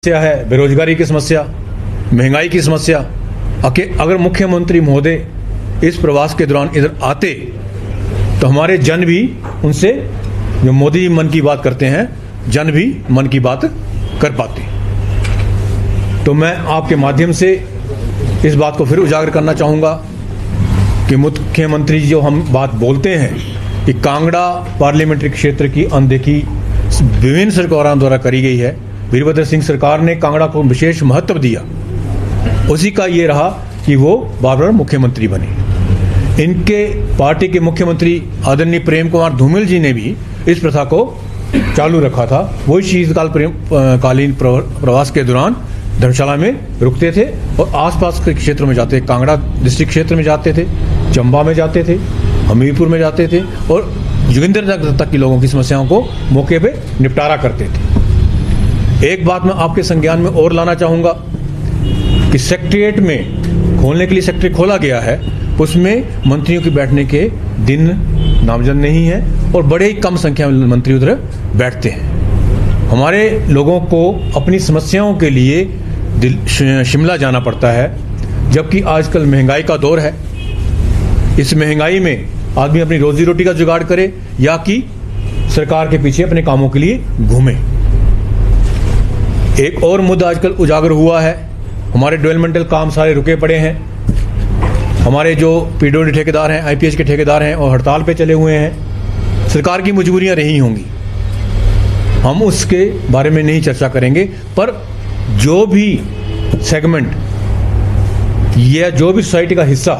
समस्या है, बेरोजगारी की समस्या, महंगाई की समस्या। अगर मुख्यमंत्री महोदय इस प्रवास के दौरान इधर आते तो हमारे जन भी उनसे, जो मोदी मन की बात करते हैं, जन भी मन की बात कर पाते। तो मैं आपके माध्यम से इस बात को फिर उजागर करना चाहूँगा कि मुख्यमंत्री जो हम बात बोलते हैं कि कांगड़ा पार्लियामेंट्री क्षेत्र की अनदेखी विभिन्न सरकारों द्वारा करी गई है। वीरभद्र सिंह सरकार ने कांगड़ा को विशेष महत्व दिया, उसी का ये रहा कि वो बार बार मुख्यमंत्री बने। इनके पार्टी के मुख्यमंत्री आदरणीय प्रेम कुमार धूमल जी ने भी इस प्रथा को चालू रखा था। वही शीतकालीन प्रवास के दौरान धर्मशाला में रुकते थे और आसपास के क्षेत्रों में जाते, कांगड़ा डिस्ट्रिक्ट क्षेत्र में जाते थे, चंबा में जाते थे, हमीरपुर में जाते थे और जोगिंद्रनगर तक के लोगों की समस्याओं को मौके पे निपटारा करते थे। एक बात मैं आपके संज्ञान में और लाना चाहूँगा कि सेक्रेटेरिएट में खोलने के लिए सेक्रेटरी खोला गया है, उसमें मंत्रियों के बैठने के दिन नामजद नहीं है और बड़े ही कम संख्या में मंत्री उधर बैठते हैं। हमारे लोगों को अपनी समस्याओं के लिए शिमला जाना पड़ता है, जबकि आजकल महंगाई का दौर है। इस महंगाई में आदमी अपनी रोजी रोटी का जुगाड़ करे या कि सरकार के पीछे अपने कामों के लिए घूमे। एक और मुद्दा आजकल उजागर हुआ है, हमारे डेवलपमेंटल काम सारे रुके पड़े हैं। हमारे जो पीडब्ल्यूडी ठेकेदार हैं, आईपीएच के ठेकेदार हैं और हड़ताल पे चले हुए हैं। सरकार की मजबूरियां रही होंगी, हम उसके बारे में नहीं चर्चा करेंगे, पर जो भी सेगमेंट या जो भी सोसाइटी का हिस्सा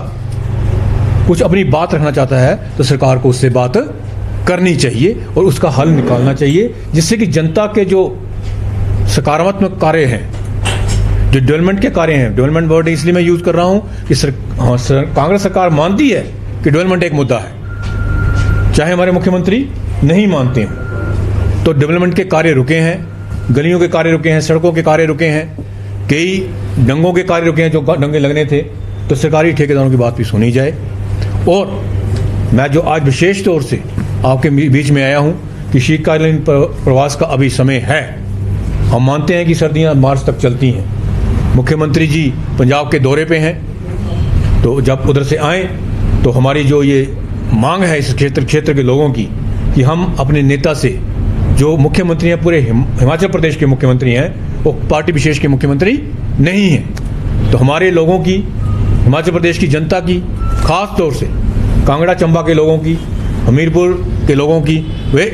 कुछ अपनी बात रखना चाहता है तो सरकार को उससे बात करनी चाहिए और उसका हल निकालना चाहिए, जिससे कि जनता के जो सकारात्मक कार्य हैं, जो डेवलपमेंट के कार्य हैं, डेवलपमेंट वर्ड इसलिए मैं यूज कर रहा हूं कि कांग्रेस सरकार मानती है कि डेवलपमेंट एक मुद्दा है, चाहे हमारे मुख्यमंत्री नहीं मानते हैं। तो डेवलपमेंट के कार्य रुके हैं, गलियों के कार्य रुके हैं, सड़कों के कार्य रुके हैं, कई डंगों के कार्य रुके हैं जो डंगे लगने थे। तो सरकारी ठेकेदारों की बात भी सुनी जाए। और मैं जो आज विशेष तौर से आपके बीच में आया हूं कि शीतकालीन प्रवास का अभी समय है। हम मानते हैं कि सर्दियां मार्च तक चलती हैं। मुख्यमंत्री जी पंजाब के दौरे पे हैं, तो जब उधर से आए तो हमारी जो ये मांग है इस क्षेत्र के लोगों की कि हम अपने नेता से, जो मुख्यमंत्री हैं पूरे हिमाचल प्रदेश के मुख्यमंत्री हैं, वो पार्टी विशेष के मुख्यमंत्री नहीं हैं, तो हमारे लोगों की, हिमाचल प्रदेश की जनता की, खास तौर से कांगड़ा चंबा के लोगों की, हमीरपुर के लोगों की, वे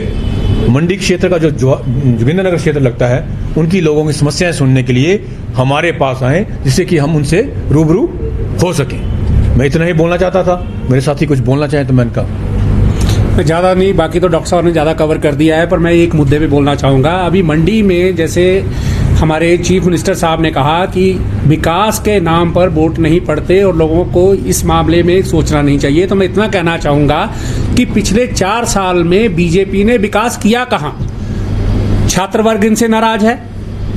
मंडी क्षेत्र का जो जोगिंद्रनगर क्षेत्र लगता है, उनकी लोगों की समस्याएं सुनने के लिए हमारे पास आए, जिससे कि हम उनसे रूबरू हो सकें। मैं इतना ही बोलना चाहता था। मेरे साथी कुछ बोलना चाहें तो मैंने कहा। ज़्यादा नहीं, बाकी तो डॉक्टर साहब ने ज़्यादा कवर कर दिया है, पर मैं एक मुद्दे पे बोलना चाहूँगा। अभी मंडी में जैसे हमारे चीफ मिनिस्टर साहब ने कहा कि विकास के नाम पर वोट नहीं पड़ते और लोगों को इस मामले में सोचना नहीं चाहिए, तो मैं इतना कहना चाहूँगा कि पिछले 4 साल में बीजेपी ने विकास किया कहाँ? छात्र वर्ग इनसे नाराज है,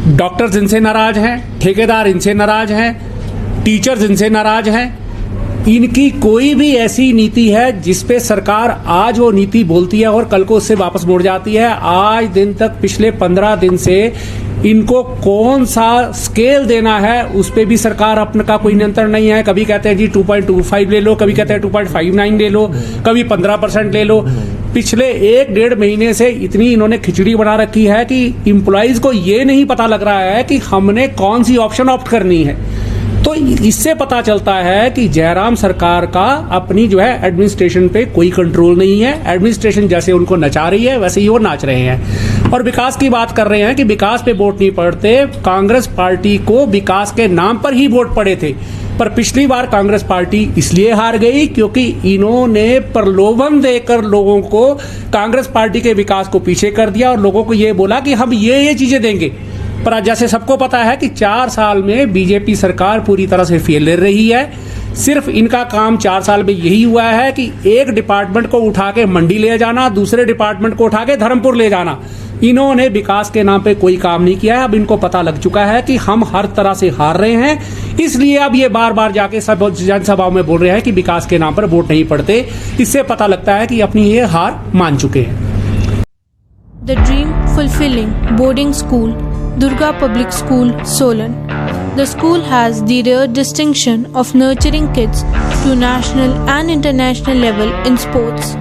डॉक्टर्स इनसे नाराज हैं, ठेकेदार इनसे नाराज हैं, टीचर्स इनसे नाराज हैं। इनकी कोई भी ऐसी नीति है जिस पे सरकार आज वो नीति बोलती है और कल को उससे वापस मुड़ जाती है? आज दिन तक पिछले 15 दिन से इनको कौन सा स्केल देना है उस पे भी सरकार अपने का कोई नियंत्रण नहीं है। कभी कहते हैं जी 2.25 ले लो, कभी कहते हैं 2.59 ले लो, कभी 15% ले लो। पिछले 1-1.5 महीने से इतनी इन्होंने खिचड़ी बना रखी है कि इम्प्लॉइज को ये नहीं पता लग रहा है कि हमने कौन सी ऑप्शन ऑप्ट करनी है। तो इससे पता चलता है कि जयराम सरकार का अपनी जो है एडमिनिस्ट्रेशन पे कोई कंट्रोल नहीं है। एडमिनिस्ट्रेशन जैसे उनको नचा रही है वैसे ही वो नाच रहे हैं। और विकास की बात कर रहे हैं कि विकास पे वोट नहीं पड़ते। कांग्रेस पार्टी को विकास के नाम पर ही वोट पड़े थे, पर पिछली बार कांग्रेस पार्टी इसलिए हार गई क्योंकि इन्होंने प्रलोभन देकर लोगों को कांग्रेस पार्टी के विकास को पीछे कर दिया और लोगों को ये बोला कि हम ये चीजें देंगे। पर आज जैसे सबको पता है कि 4 साल में बीजेपी सरकार पूरी तरह से फेलियर रही है। सिर्फ इनका काम 4 साल में यही हुआ है कि एक डिपार्टमेंट को उठा के मंडी ले जाना, दूसरे डिपार्टमेंट को उठा के धर्मपुर ले जाना। इन्होंने विकास के नाम पे कोई काम नहीं किया है। अब इनको पता लग चुका है कि हम हर तरह से हार रहे हैं, इसलिए अब ये बार बार जाके सब जनसभाओं में बोल रहे हैं कि विकास के नाम पर वोट नहीं पड़ते। इससे पता लगता है कि अपनी ये हार मान चुके हैं। The dream fulfilling boarding school Durga Public School, Solan. The school has the rare distinction of nurturing kids to national and international level in sports.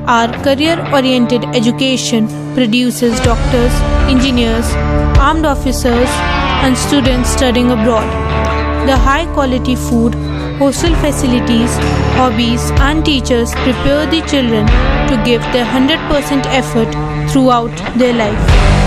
Our career-oriented education produces doctors, engineers, armed officers, and students studying abroad. The high-quality food, hostel facilities, hobbies, and teachers prepare the children to give their 100% effort throughout their life.